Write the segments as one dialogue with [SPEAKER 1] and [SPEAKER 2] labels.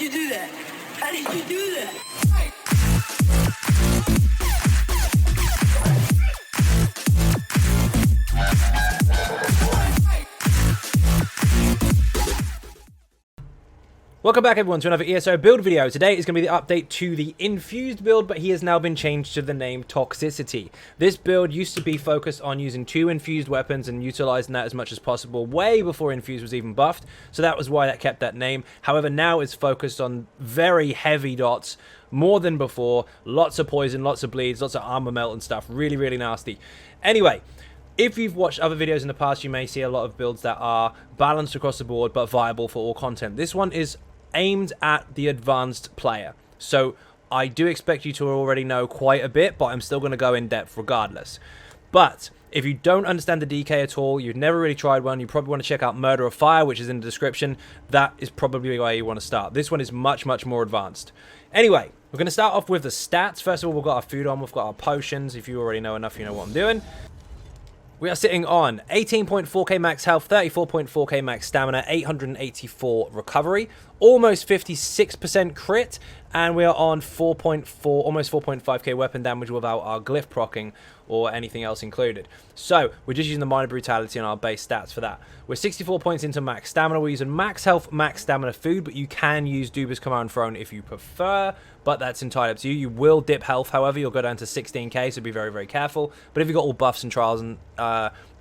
[SPEAKER 1] you do that? How did you do that?
[SPEAKER 2] Welcome back everyone to another ESO build video. Today is going to be the update to the Infused build, but he has now been changed to the name Toxicity. This build used to be focused on using 2 infused weapons and utilizing that as much as possible way before Infused was even buffed, so that was why that kept that name. However, now it's focused on very heavy dots, more than before, lots of poison, lots of bleeds, lots of armor melt and stuff, really, really nasty. Anyway, if you've watched other videos in the past, you may see a lot of builds that are balanced across the board but viable for all content. This one is aimed at the advanced player, so I do expect you to already know quite a bit, but I'm still going to go in depth regardless. But if you don't understand the DK at all, you've never really tried one, you probably want to check out Murder of Fire, which is in the description. That is probably where you want to start. This one is much more advanced. Anyway, we're going to start off with the stats. First of all, we've got our food on, we've got our potions. If you already know enough, you know what I'm doing. We are sitting on 18.4k max health, 34.4k max stamina, 884 recovery, almost 56% crit, and we are on 4.4, almost 4.5k weapon damage without our glyph proccing or anything else included. So we're just using the minor brutality on our base stats for that. We're 64 points into max stamina. We're using max health, max stamina food, but you can use Duba's Command Throne if you prefer, but that's entirely up to you. You will dip health, however, you'll go down to 16k, so be very careful. But if you've got all buffs and trials and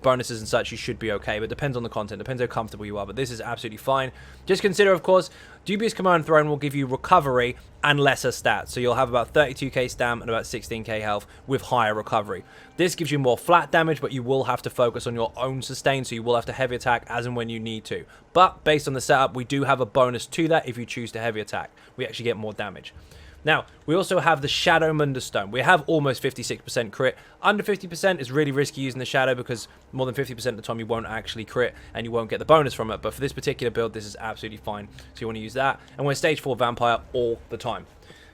[SPEAKER 2] bonuses and such, you should be okay, but it depends on the content, depends how comfortable you are, but this is absolutely fine. Just consider, of course, Dubious Command Throne will give you recovery and lesser stats, so you'll have about 32k stam and about 16k health with higher recovery. This gives you more flat damage, but you will have to focus on your own sustain, so you will have to heavy attack as and when you need to. But based on the setup, we do have a bonus to that if you choose to heavy attack. We actually get more damage. Now, we also have the Shadow Munderstone. We have almost 56% crit. Under 50% is really risky using the Shadow because more than 50% of the time you won't actually crit and you won't get the bonus from it. But for this particular build, this is absolutely fine. So you want to use that. And we're stage 4 Vampire all the time.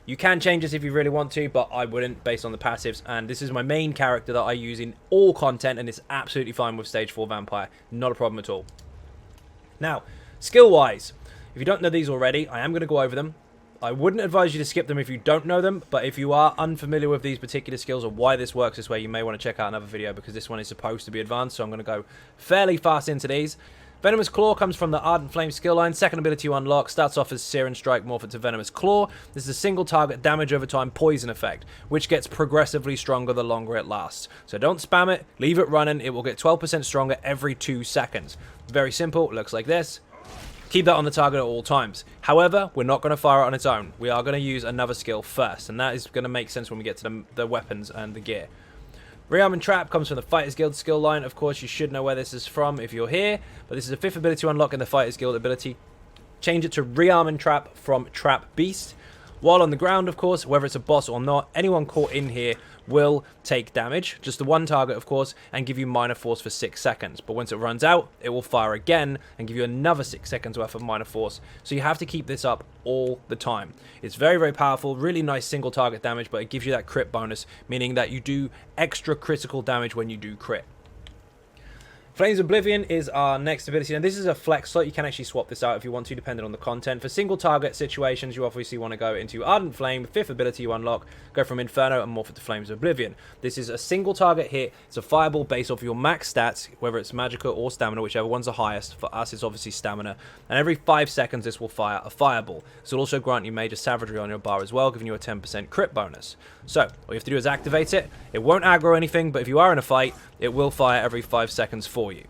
[SPEAKER 2] You can change this if you really want to, but I wouldn't based on the passives. And this is my main character that I use in all content, and it's absolutely fine with stage 4 Vampire. Not a problem at all. Now, skill-wise, if you don't know these already, I am going to go over them. I wouldn't advise you to skip them if you don't know them, but if you are unfamiliar with these particular skills or why this works this way, you may want to check out another video because this one is supposed to be advanced, so I'm going to go fairly fast into these. Venomous Claw comes from the Ardent Flame skill line. Second ability you unlock starts off as Sear and Strike, morph it to Venomous Claw. This is a single target damage over time poison effect, which gets progressively stronger the longer it lasts. So don't spam it, leave it running, it will get 12% stronger every 2 seconds. Very simple, looks like this. Keep that on the target at all times. However, we're not going to fire it on its own. We are going to use another skill first, and that is going to make sense when we get to the weapons and the gear. Rearm and Trap comes from the Fighters Guild skill line. Of course, you should know where this is from if you're here, but this is a 5th ability to unlock in the Fighters Guild ability. Change it to Rearm and Trap from Trap Beast. While on the ground, of course, whether it's a boss or not, anyone caught in here will take damage, just the one target, of course, and give you minor force for 6 seconds. But once it runs out, it will fire again and give you another 6 seconds worth of minor force. So you have to keep this up all the time. It's very powerful, really nice single target damage, but it gives you that crit bonus, meaning that you do extra critical damage when you do crit. Flames of Oblivion is our next ability. Now, this is a flex slot. You can actually swap this out if you want to, depending on the content. For single target situations, you obviously want to go into Ardent Flame. 5th ability you unlock, go from Inferno and morph it to Flames of Oblivion. This is a single target hit. It's a fireball based off your max stats, whether it's magical or stamina, whichever one's the highest. For us, it's obviously stamina. And every 5 seconds, this will fire a fireball. This will also grant you major savagery on your bar as well, giving you a 10% crit bonus. So, all you have to do is activate it. It won't aggro anything, but if you are in a fight, it will fire every 5 seconds for you.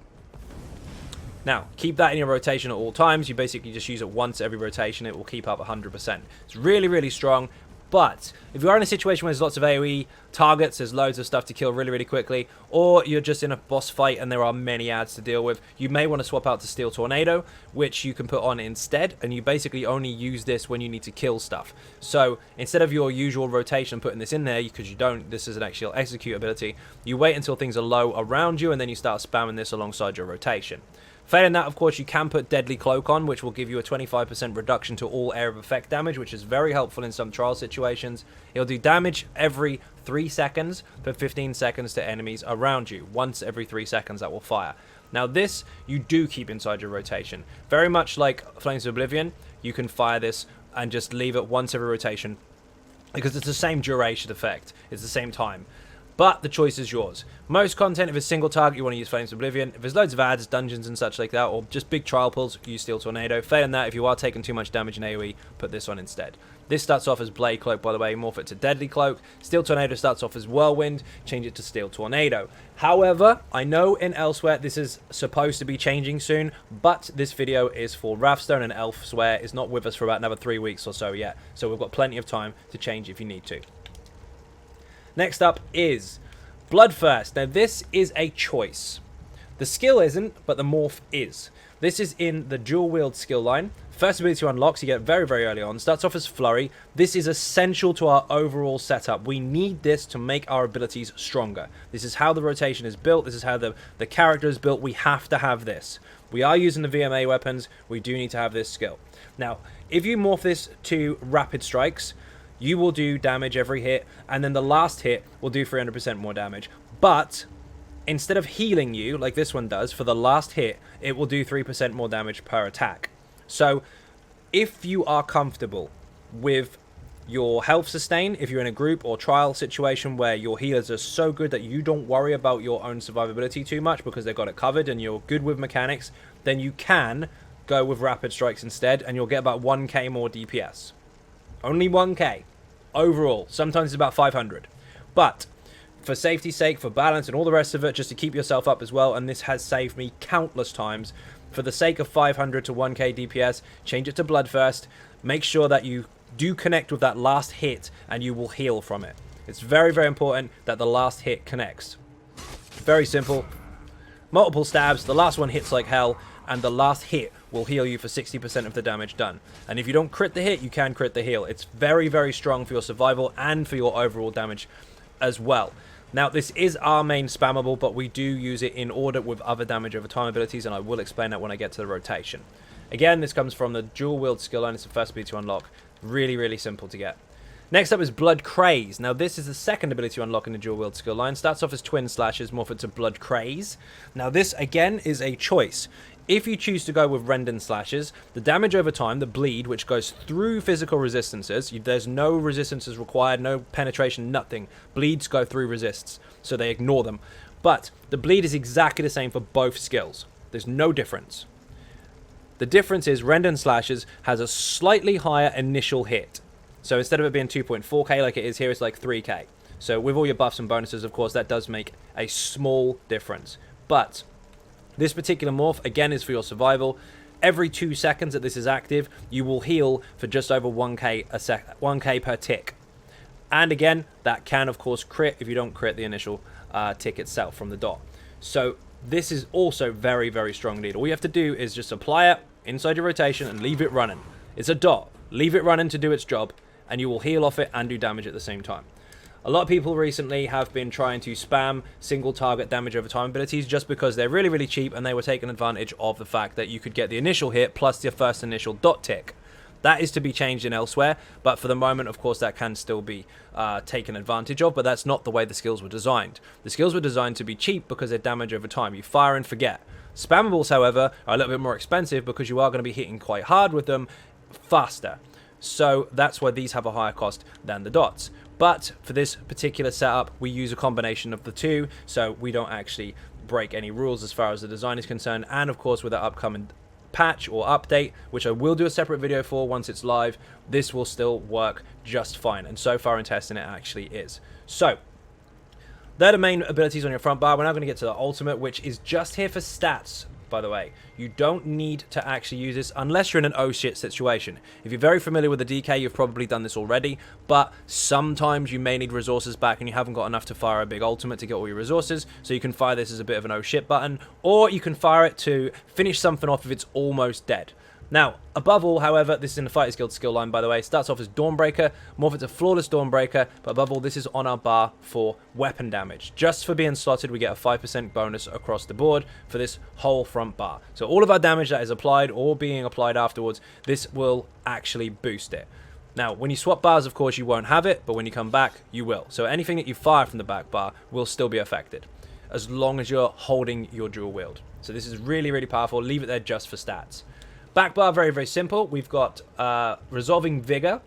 [SPEAKER 2] Now, keep that in your rotation at all times. You basically just use it once every rotation. It will keep up 100%. It's really strong. But if you are in a situation where there's lots of AoE targets, there's loads of stuff to kill really quickly, or you're just in a boss fight and there are many adds to deal with, you may want to swap out to Steel Tornado, which you can put on instead, and you basically only use this when you need to kill stuff. So instead of your usual rotation putting this in there, because you don't, this is an actual execute ability, you wait until things are low around you and then you start spamming this alongside your rotation. Failing that, of course, you can put Deadly Cloak on, which will give you a 25% reduction to all area of effect damage, which is very helpful in some trial situations. It'll do damage every 3 seconds for 15 seconds to enemies around you. Once every 3 seconds that will fire. Now this, you do keep inside your rotation. Very much like Flames of Oblivion, you can fire this and just leave it once every rotation, because it's the same duration effect. It's the same time. But the choice is yours. Most content, if it's single target, you want to use Flames of Oblivion. If there's loads of ads, dungeons and such like that, or just big trial pulls, use Steel Tornado. Failing that, if you are taking too much damage in AoE, put this on instead. This starts off as Blade Cloak, by the way, morph it to Deadly Cloak. Steel Tornado starts off as Whirlwind, change it to Steel Tornado. However, I know in elsewhere this is supposed to be changing soon, but this video is for Wrathstone, and elsewhere is not with us for about another 3 weeks or so yet. So we've got plenty of time to change if you need to. Next up is Bloodthirst. Now this is a choice. The skill isn't, but the morph is. This is in the dual wield skill line. First ability to unlock, so you get very, very early on. Starts off as Flurry. This is essential to our overall setup. We need this to make our abilities stronger. This is how the rotation is built. This is how the character is built. We have to have this. We are using the VMA weapons. We do need to have this skill. Now, if you morph this to Rapid Strikes, you will do damage every hit, and then the last hit will do 300% more damage. But instead of healing you, like this one does, for the last hit, it will do 3% more damage per attack. So, if you are comfortable with your health sustain, if you're in a group or trial situation where your healers are so good that you don't worry about your own survivability too much because they've got it covered and you're good with mechanics, then you can go with Rapid Strikes instead, and you'll get about 1k more DPS. Only 1k overall. Sometimes it's about 500. But for safety's sake, for balance and all the rest of it, just to keep yourself up as well, and this has saved me countless times, for the sake of 500 to 1k DPS, change it to Bloodthirst. Make sure that you do connect with that last hit and you will heal from it. It's very, very important that the last hit connects. Very simple. Multiple stabs, the last one hits like hell, and the last hit will heal you for 60% of the damage done. And if you don't crit the hit, you can crit the heal. It's very, very strong for your survival and for your overall damage as well. Now, this is our main spammable, but we do use it in order with other damage over time abilities, and I will explain that when I get to the rotation. Again, this comes from the dual wield skill line. It's the first ability to unlock. Really, really simple to get. Next up is Blood Craze. Now, this is the second ability to unlock in the dual wield skill line. Starts off as Twin Slashes, morph it to Blood Craze. Now, this, again, is a choice. If you choose to go with Rendon Slashes, the damage over time, the bleed, which goes through physical resistances, there's no resistances required, no penetration, nothing. Bleeds go through resists, so they ignore them. But the bleed is exactly the same for both skills. There's no difference. The difference is Rendon Slashes has a slightly higher initial hit. So instead of it being 2.4k like it is here, it's like 3k. So with all your buffs and bonuses, of course, that does make a small difference. But this particular morph, again, is for your survival. Every 2 seconds that this is active, you will heal for just over 1k per tick. And again, that can, of course, crit if you don't crit the initial tick itself from the dot. So this is also very, very strong lead. All you have to do is just apply it inside your rotation and leave it running. It's a dot. Leave it running to do its job, and you will heal off it and do damage at the same time. A lot of people recently have been trying to spam single target damage over time abilities just because they're really, really cheap, and they were taking advantage of the fact that you could get the initial hit plus your first initial dot tick. That is to be changed in elsewhere, but for the moment, of course, that can still be taken advantage of, but that's not the way the skills were designed. The skills were designed to be cheap because they're damage over time. You fire and forget. Spammables, however, are a little bit more expensive because you are going to be hitting quite hard with them faster. So that's why these have a higher cost than the dots. But for this particular setup, we use a combination of the two, so we don't actually break any rules as far as the design is concerned. And of course, with the upcoming patch or update, which I will do a separate video for once it's live, this will still work just fine. And so far in testing, it actually is. So they're the main abilities on your front bar. We're now going to get to the ultimate, which is just here for stats, by the way. You don't need to actually use this unless you're in an oh shit situation. If you're very familiar with the DK, you've probably done this already, but sometimes you may need resources back and you haven't got enough to fire a big ultimate to get all your resources, so you can fire this as a bit of an oh shit button, or you can fire it to finish something off if it's almost dead. Now, above all, however, this is in the Fighters Guild skill line, by the way. Starts off as Dawnbreaker, morph it to Flawless Dawnbreaker, but above all, this is on our bar for weapon damage. Just for being slotted, we get a 5% bonus across the board for this whole front bar. So all of our damage that is applied or being applied afterwards, this will actually boost it. Now, when you swap bars, of course, you won't have it, but when you come back, you will. So anything that you fire from the back bar will still be affected, as long as you're holding your dual wield. So this is really, really powerful. Leave it there just for stats. Back bar, very, very simple. We've got Resolving Vigor.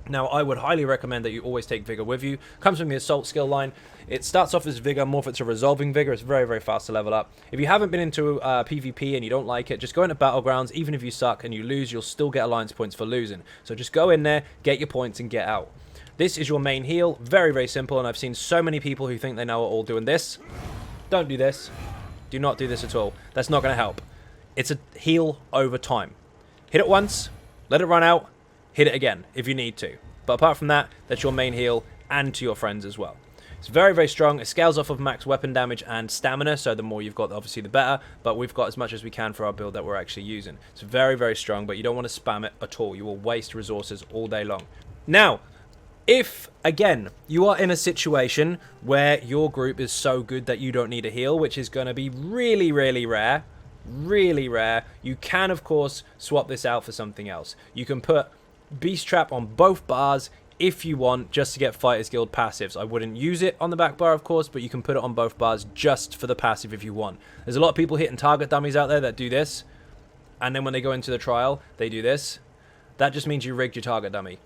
[SPEAKER 2] Now, I would highly recommend that you always take Vigor with you. Comes from the Assault skill line. It starts off as Vigor, morph it to Resolving Vigor. It's very, very fast to level up. If you haven't been into PvP and you don't like it, just go into Battlegrounds. Even if you suck and you lose, you'll still get alliance points for losing. So just go in there, get your points, and get out. This is your main heal. Very, very simple, and I've seen so many people who think they know it all doing this. Don't do this. Do not do this at all. That's not going to help. It's a heal over time. Hit it once, let it run out, hit it again if you need to. But apart from that, that's your main heal and to your friends as well. It's very, very strong. It scales off of max weapon damage and stamina, so the more you've got, obviously, the better. But we've got as much as we can for our build that we're actually using. It's very, very strong, but you don't want to spam it at all. You will waste resources all day long. Now, if, again, you are in a situation where your group is so good that you don't need a heal, which is going to be really, really rare, you can, of course, swap this out for something else. You can put Beast Trap on both bars if you want, just to get Fighters Guild passives. I wouldn't use it on the back bar, of course, but you can put it on both bars just for the passive if you want. There's a lot of people hitting target dummies out there that do this, and then when they go into the trial, they do this. That just means you rigged your target dummy.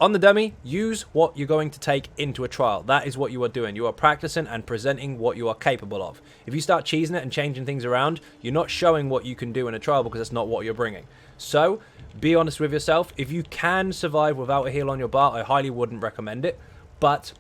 [SPEAKER 2] On the dummy, use what you're going to take into a trial. That is what you are doing. You are practicing and presenting what you are capable of. If you start cheesing it and changing things around, you're not showing what you can do in a trial because that's not what you're bringing. So, be honest with yourself. If you can survive without a heal on your bar, I highly wouldn't recommend it. But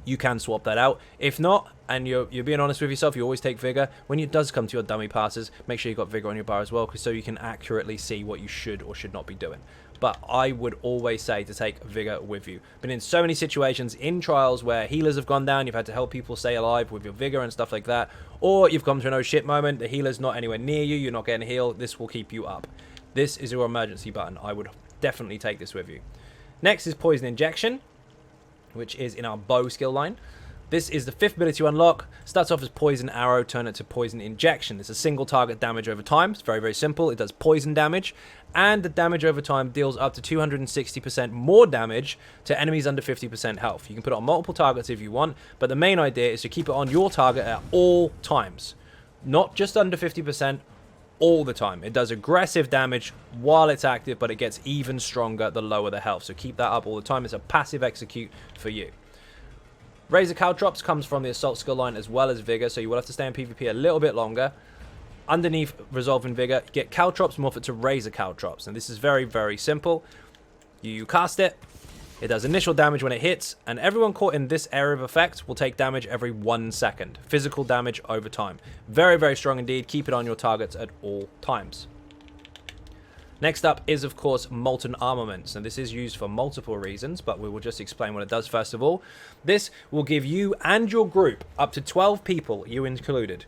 [SPEAKER 2] you can swap that out. If not, and you're being honest with yourself, you always take Vigor. When it does come to your dummy passes, make sure you've got Vigor on your bar as well, so you can accurately see what you should or should not be doing. But I would always say to take Vigor with you. Been in so many situations in trials where healers have gone down, you've had to help people stay alive with your Vigor and stuff like that, or you've come to a no shit moment, the healer's not anywhere near you, you're not getting a heal, this will keep you up. This is your emergency button. I would definitely take this with you. Next is Poison Injection, which is in our bow skill line. This is the 5th ability to unlock. Starts off as Poison Arrow, turn it to Poison Injection. It's a single target damage over time. It's very, very simple. It does poison damage, and the damage over time deals up to 260% more damage to enemies under 50% health. You can put it on multiple targets if you want, but the main idea is to keep it on your target at all times. Not just under 50%, all the time. It does aggressive damage while it's active, but it gets even stronger the lower the health. So keep that up all the time. It's a passive execute for you. Razor Caltrops comes from the Assault skill line as well as Vigor, so you will have to stay in PvP a little bit longer. Underneath Resolving Vigor, get Caltrops, morph it to Razor Caltrops. And this is very, very simple. You cast it. It does initial damage when it hits, and everyone caught in this area of effect will take damage every 1 second. Physical damage over time. Very, very strong indeed. Keep it on your targets at all times. Next up is, of course, Molten Armaments, and this is used for multiple reasons, but we will just explain what it does first of all. This will give you and your group, up to 12 people, you included,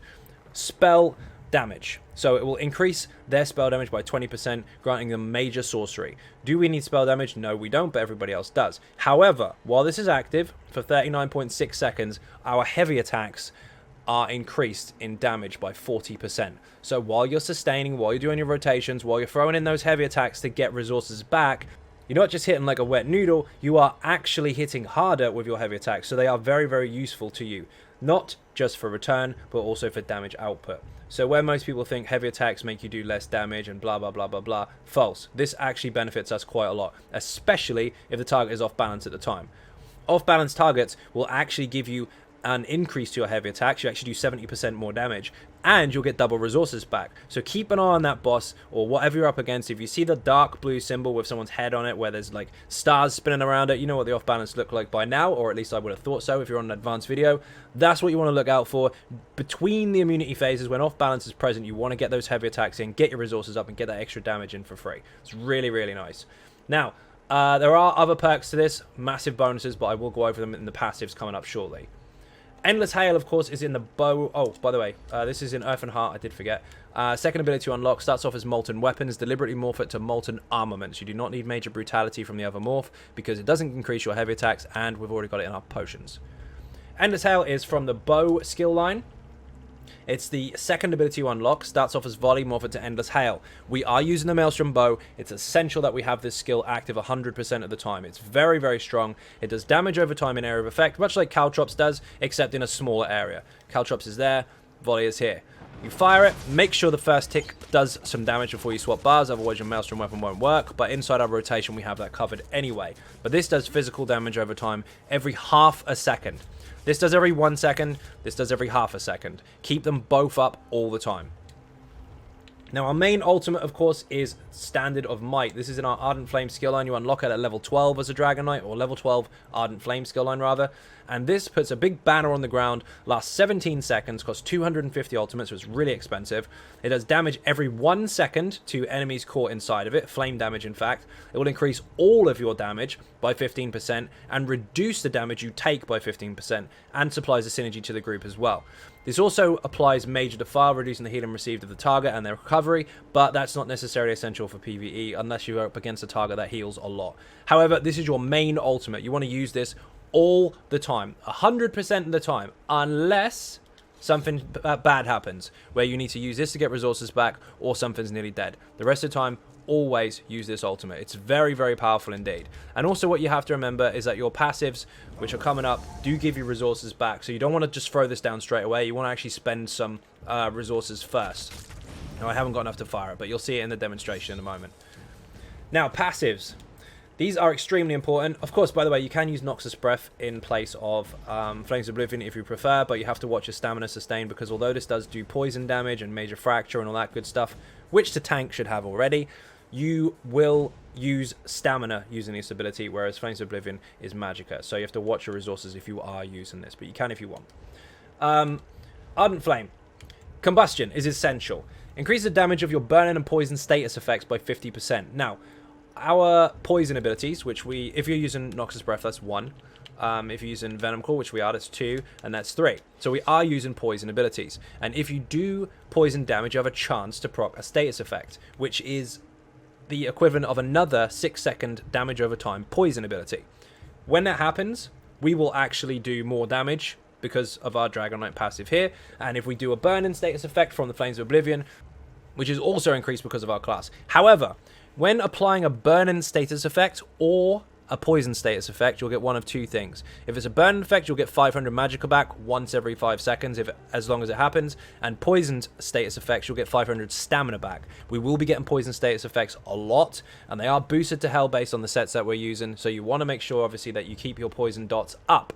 [SPEAKER 2] spell damage. So it will increase their spell damage by 20%, granting them major sorcery. Do we need spell damage? No, we don't, but everybody else does. However, while this is active, for 39.6 seconds, our heavy attacks are increased in damage by 40%. So while you're sustaining, while you're doing your rotations, while you're throwing in those heavy attacks to get resources back, you're not just hitting like a wet noodle, you are actually hitting harder with your heavy attacks. So they are very, very useful to you. Not just for return, but also for damage output. So where most people think heavy attacks make you do less damage and blah, blah, blah, blah, blah, false. This actually benefits us quite a lot, especially if the target is off balance at the time. Off balance targets will actually give you an increase to your heavy attacks. You actually do 70% more damage, and you'll get double resources back. So keep an eye on that boss or whatever you're up against. If you see the dark blue symbol with someone's head on it where there's like stars spinning around it, you know what the off balance look like by now, or at least I would have thought so if you're on an advanced video. That's what you want to look out for. Between the immunity phases, when off balance is present, you want to get those heavy attacks in, get your resources up, and get that extra damage in for free. It's really, really nice. Now, there are other perks to this, massive bonuses, but I will go over them in the passives coming up shortly. Endless Hail, of course, is in the bow. Oh, by the way, this is in Earth and Heart. I did forget. Second ability to unlock starts off as Molten Weapons. Deliberately morph it to Molten Armaments. You do not need Major Brutality from the other morph because it doesn't increase your heavy attacks, and we've already got it in our potions. Endless Hail is from the bow skill line. It's the second ability to unlock. Starts off as Volley, morph it to Endless Hail. We are using the Maelstrom bow. It's essential that we have this skill active 100% of the time. It's very, very strong. It does damage over time in area of effect, much like Caltrops does, except in a smaller area. Caltrops is there, Volley is here. You fire it, make sure the first tick does some damage before you swap bars, otherwise your Maelstrom weapon won't work, but inside our rotation we have that covered anyway. But this does physical damage over time every half a second. This does every 1 second, this does every half a second. Keep them both up all the time. Now our main ultimate, of course, is Standard of Might. This is in our Ardent Flame skill line. You unlock it at level 12 as a Dragon Knight, or level 12 Ardent Flame skill line rather. And this puts a big banner on the ground, lasts 17 seconds, costs 250 ultimates, so it's really expensive. It does damage every 1 second to enemies caught inside of it, flame damage in fact. It will increase all of your damage by 15% and reduce the damage you take by 15%, and supplies a synergy to the group as well. This also applies Major Defile, reducing the healing received of the target and their recovery, but that's not necessarily essential for PvE unless you're up against a target that heals a lot. However, this is your main ultimate. You want to use this all the time, 100% of the time, unless something bad happens, where you need to use this to get resources back, or something's nearly dead. The rest of the time, always use this ultimate. It's very, very powerful indeed. And also what you have to remember is that your passives, which are coming up, do give you resources back. So you don't want to just throw this down straight away. You want to actually spend some resources first. Now, I haven't got enough to fire it, but you'll see it in the demonstration in a moment. Now, passives. These are extremely important. Of course, by the way, you can use Noxus Breath in place of Flames of Oblivion if you prefer, but you have to watch your stamina sustain, because although this does do poison damage and major fracture and all that good stuff, which the tank should have already, you will use stamina using this ability, whereas Flames of Oblivion is magicka. So you have to watch your resources if you are using this, but you can if you want. Ardent Flame. Combustion is essential. Increase the damage of your burning and poison status effects by 50%. Now, our poison abilities, which if you're using Noxus Breath, that's 1. If you're using Venom Claw, which we are, that's 2, and that's 3. So we are using poison abilities. And if you do poison damage, you have a chance to proc a status effect, which is the equivalent of another 6-second damage over time poison ability. When that happens, we will actually do more damage because of our Dragon Knight passive here. And if we do a burning status effect from the Flames of Oblivion, which is also increased because of our class. However, when applying a burning status effect or a poison status effect, you'll get one of two things. If it's a burning effect, you'll get 500 magicka back once every 5 seconds, as long as it happens. And poisoned status effects, you'll get 500 stamina back. We will be getting poison status effects a lot, and they are boosted to hell based on the sets that we're using. So you want to make sure, obviously, that you keep your poison dots up.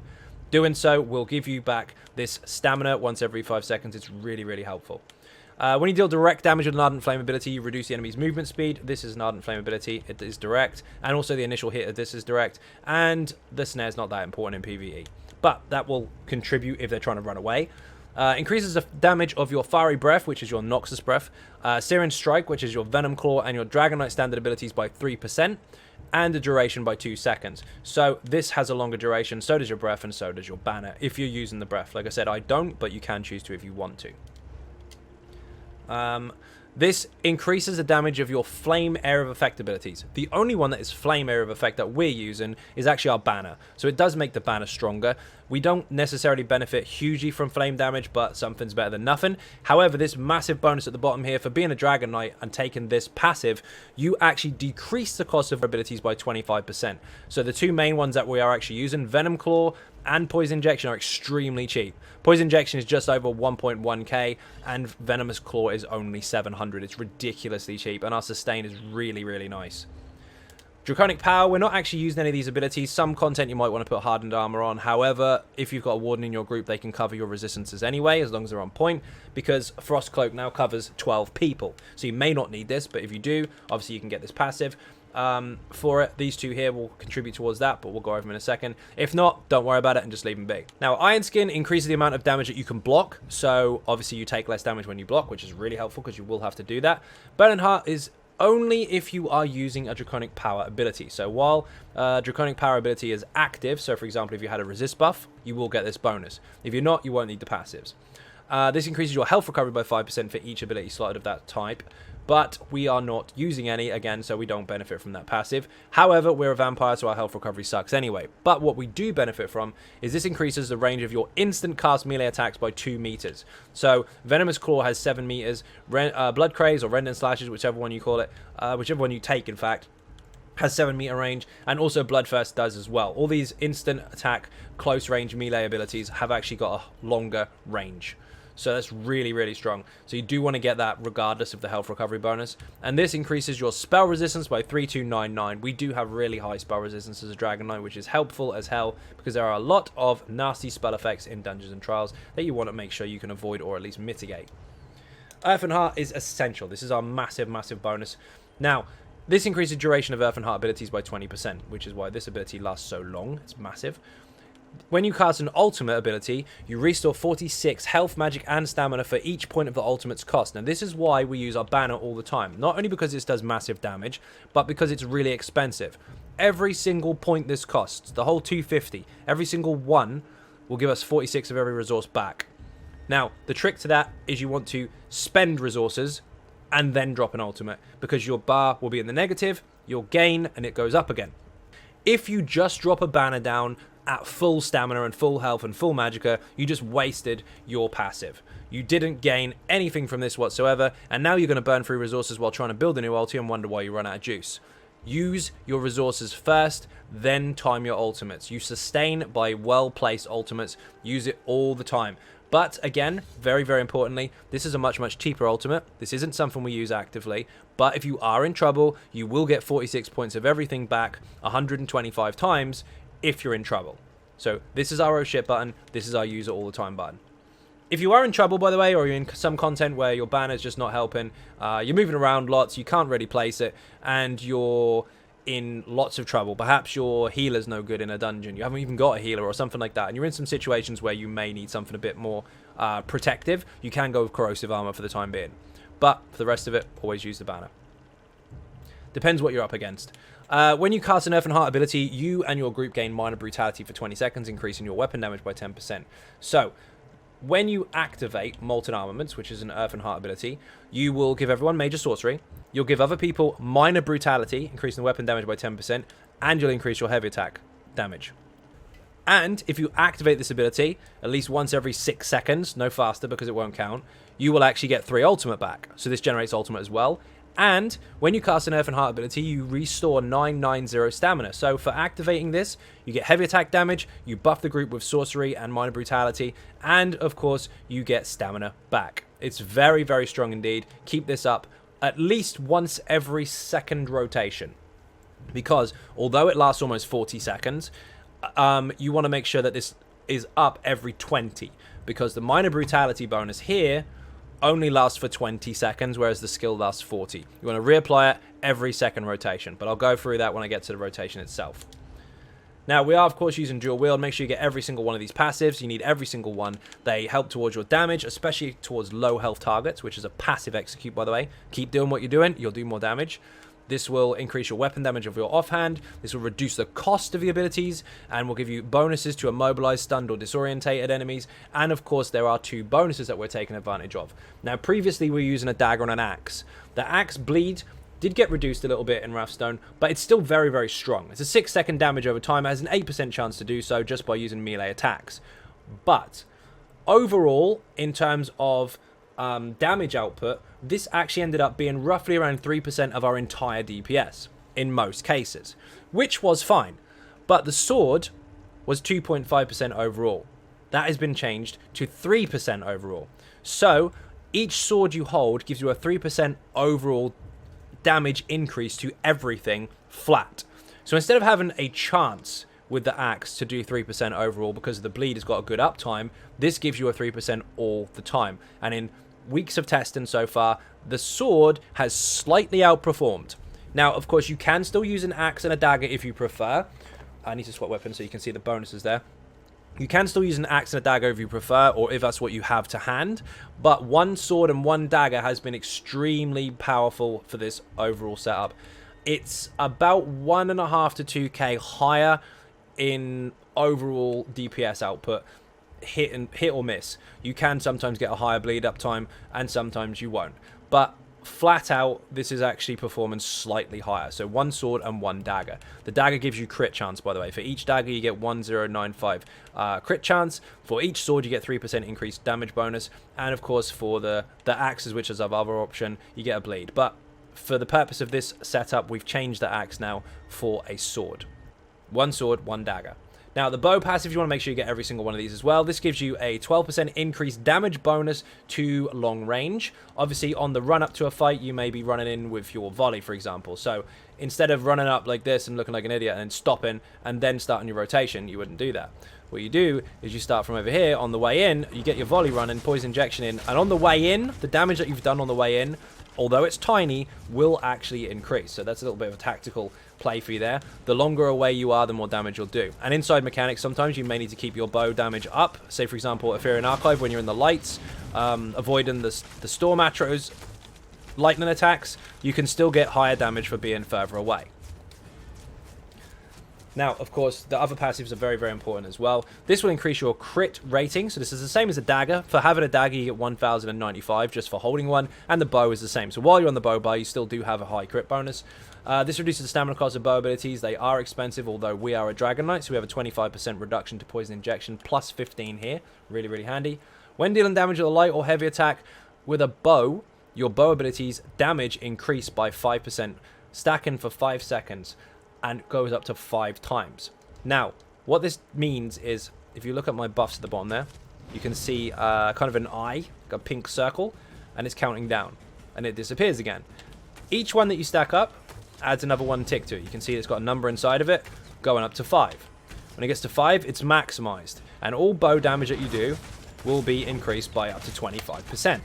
[SPEAKER 2] Doing so will give you back this stamina once every 5 seconds. It's really, really helpful. When you deal direct damage with an Ardent Flame ability, you reduce the enemy's movement speed. This is an Ardent Flame ability. It is direct. And also the initial hit of this is direct. And the snare is not that important in PvE. But that will contribute if they're trying to run away. Increases the damage of your Fiery Breath, which is your Noxus Breath. Searing Strike, which is your Venom Claw, and your Dragon Knight standard abilities by 3%. And the duration by 2 seconds. So this has a longer duration. So does your Breath, and so does your Banner, if you're using the Breath. Like I said, I don't, but you can choose to if you want to. This increases the damage of your Flame Area of Effect abilities. The only one that is Flame Area of Effect that we're using is actually our Banner. So it does make the Banner stronger. We don't necessarily benefit hugely from flame damage, but something's better than nothing. However, this massive bonus at the bottom here, for being a Dragon Knight and taking this passive, you actually decrease the cost of abilities by 25%. So the two main ones that we are actually using, Venom Claw and Poison Injection, are extremely cheap. Poison Injection is just over 1.1k, and Venomous Claw is only 700. It's ridiculously cheap, and our sustain is really, really nice. Draconic Power, we're not actually using any of these abilities. Some content you might want to put Hardened Armor on. However, if you've got a Warden in your group, they can cover your resistances anyway, as long as they're on point, because Frost Cloak now covers 12 people. So you may not need this, but if you do, obviously you can get this passive for it. These two here will contribute towards that, but we'll go over them in a second. If not, don't worry about it and just leave them be. Now, Iron Skin increases the amount of damage that you can block, so obviously you take less damage when you block, which is really helpful because you will have to do that. Burning Heart is only if you are using a Draconic Power ability. So while Draconic Power ability is active, so for example if you had a resist buff, you will get this bonus. If you're not, you won't need the passives. This increases your health recovery by 5% for each ability slot of that type, but we are not using any, again, so we don't benefit from that passive. However, we're a vampire, so our health recovery sucks anyway. But what we do benefit from is this increases the range of your instant cast melee attacks by 2 meters. So Venomous Claw has 7 meters, Blood Craze or Rend and Slashes, whichever one you call it, whichever one you take, in fact, has 7 meter range, and also Bloodthirst does as well. All these instant attack, close range melee abilities have actually got a longer range. So that's really, really strong. So you do want to get that regardless of the health recovery bonus. And this increases your spell resistance by 3299. We do have really high spell resistance as a Dragon Knight, which is helpful as hell because there are a lot of nasty spell effects in Dungeons and Trials that you want to make sure you can avoid or at least mitigate. Earth and Heart is essential. This is our massive, massive bonus. Now, this increases duration of Earth and Heart abilities by 20%, which is why this ability lasts so long. It's massive. When you cast an ultimate ability, you restore 46 health, magic, and stamina for each point of the ultimate's cost. Now, this is why we use our banner all the time. Not only because this does massive damage, but because it's really expensive. Every single point this costs, the whole 250, every single one will give us 46 of every resource back. Now, the trick to that is you want to spend resources and then drop an ultimate, because your bar will be in the negative, you'll gain, and it goes up again. If you just drop a banner down at full stamina and full health and full magicka, you just wasted your passive. You didn't gain anything from this whatsoever, and now you're going to burn through resources while trying to build a new ulti and wonder why you run out of juice. Use your resources first, then time your ultimates. You sustain by well-placed ultimates. Use it all the time. But again, very, very importantly, this is a much, much cheaper ultimate. This isn't something we use actively. But if you are in trouble, you will get 46 points of everything back 125 times if you're in trouble. So this is our oh shit button. This is our use it all the time button. If you are in trouble, by the way, or you're in some content where your banner's just not helping, you're moving around lots, you can't really place it, and you're in lots of trouble. Perhaps your healer's no good in a dungeon. You haven't even got a healer or something like that, and you're in some situations where you may need something a bit more protective. You can go with corrosive armor for the time being. But for the rest of it, always use the banner. Depends what you're up against. When you cast an Earth and Heart ability, you and your group gain minor brutality for 20 seconds, increasing your weapon damage by 10%. So, when you activate Molten Armaments, which is an Earth and Heart ability, you will give everyone major sorcery, you'll give other people minor brutality, increasing the weapon damage by 10%, and you'll increase your heavy attack damage. And if you activate this ability at least once every 6 seconds, no faster because it won't count, you will actually get 3 ultimate back. So this generates ultimate as well. And when you cast an Earth and Heart ability, you restore 990 stamina. So for activating this, you get heavy attack damage, you buff the group with sorcery and minor brutality, and of course, you get stamina back. It's very, very strong indeed. Keep this up at least once every second rotation. Because although it lasts almost 40 seconds, you want to make sure that this is up every 20. Because the minor brutality bonus here only lasts for 20 seconds, whereas the skill lasts 40. You want to reapply it every second rotation, but I'll go through that when I get to the rotation itself. Now, we are, of course, using dual wield. Make sure you get every single one of these passives. You need every single one. They help towards your damage, especially towards low health targets, which is a passive execute, by the way. Keep doing what you're doing. You'll do more damage. This will increase your weapon damage of your offhand. This will reduce the cost of the abilities and will give you bonuses to immobilize, stunned, or disorientated enemies. And of course, there are 2 bonuses that we're taking advantage of. Now, previously, we were using a dagger and an axe. The axe bleed did get reduced a little bit in wrathstone, but it's still very, very strong. It's a 6-second damage over time. It has an 8% chance to do so just by using melee attacks. But overall, in terms of damage output, this actually ended up being roughly around 3% of our entire DPS in most cases, which was fine. But the sword was 2.5% overall. That has been changed to 3% overall. So each sword you hold gives you a 3% overall damage increase to everything flat. So instead of having a chance with the axe to do 3% overall because the bleed has got a good uptime, this gives you a 3% all the time. And in weeks of testing so far, the sword has slightly outperformed. Now, of course, you can still use an axe and a dagger if you prefer. I need to swap weapons so you can see the bonuses there. You can still use an axe and a dagger if you prefer, or if that's what you have to hand. But 1 sword and 1 dagger has been extremely powerful for this overall setup. It's about 1.5 to 2k higher in overall DPS output. Hit or miss. You can sometimes get a higher bleed up time and sometimes you won't, but flat out this is actually performing slightly higher. So 1 sword and 1 dagger. The dagger gives you crit chance, by the way. For each dagger you get 1095 crit chance. For each sword you get 3% increased damage bonus, and of course for the axes, which is our other option, you get a bleed. But for the purpose of this setup, we've changed the axe now for a sword. 1 sword, 1 dagger. Now, the bow passive, you want to make sure you get every single one of these as well. This gives you a 12% increased damage bonus to long range. Obviously, on the run up to a fight, you may be running in with your volley, for example. So instead of running up like this and looking like an idiot and then stopping and then starting your rotation, you wouldn't do that. What you do is you start from over here. On the way in, you get your volley running, poison injection in, and on the way in, the damage that you've done on the way in, although it's tiny, will actually increase. So that's a little bit of a tactical play for you there. The longer away you are, the more damage you'll do. And inside mechanics, sometimes you may need to keep your bow damage up. Say, for example, if you're in Archive, when you're in the lights, avoiding the Storm Atros lightning attacks, you can still get higher damage for being further away. Now, of course, the other passives are very, very important as well. This will increase your crit rating. So this is the same as a dagger. For having a dagger, you get 1,095 just for holding one. And the bow is the same. So while you're on the bow bar, you still do have a high crit bonus. This reduces the stamina cost of bow abilities. They are expensive, although we are a Dragonknight. So we have a 25% reduction to poison injection, plus 15 here. Really, really handy. When dealing damage with a light or heavy attack with a bow, your bow abilities damage increase by 5%, stacking for 5 seconds. And goes up to 5 times. Now, what this means is, if you look at my buffs at the bottom there, you can see kind of an eye, like a pink circle, and it's counting down, and it disappears again. Each one that you stack up adds another 1 tick to it. You can see it's got a number inside of it, going up to 5. When it gets to 5, it's maximized, and all bow damage that you do will be increased by up to 25%.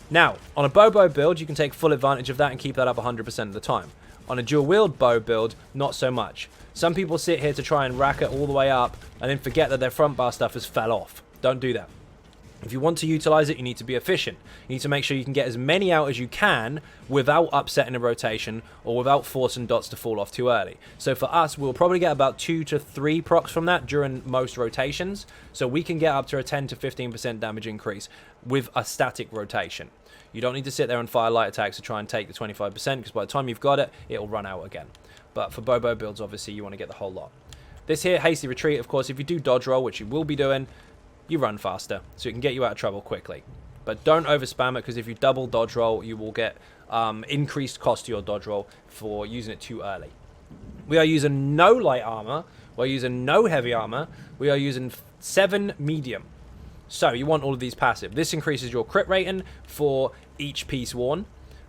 [SPEAKER 2] Now, on a bow build, you can take full advantage of that and keep that up 100% of the time. On a dual wield bow build, not so much. Some people sit here to try and rack it all the way up and then forget that their front bar stuff has fell off. Don't do that. If you want to utilize it, you need to be efficient. You need to make sure you can get as many out as you can without upsetting a rotation or without forcing dots to fall off too early. So for us, we'll probably get about 2 to 3 procs from that during most rotations. So we can get up to a 10 to 15% damage increase with a static rotation. You don't need to sit there and fire light attacks to try and take the 25%, because by the time you've got it, it'll run out again. But for bow builds, obviously, you want to get the whole lot. This here, hasty retreat, of course, if you do dodge roll, which you will be doing, you run faster, so it can get you out of trouble quickly. But don't overspam it, because if you double dodge roll, you will get increased cost to your dodge roll for using it too early. We are using no light armor, we're using no heavy armor, we are using 7 medium. So you want all of these passive. This increases your crit rating for each piece worn.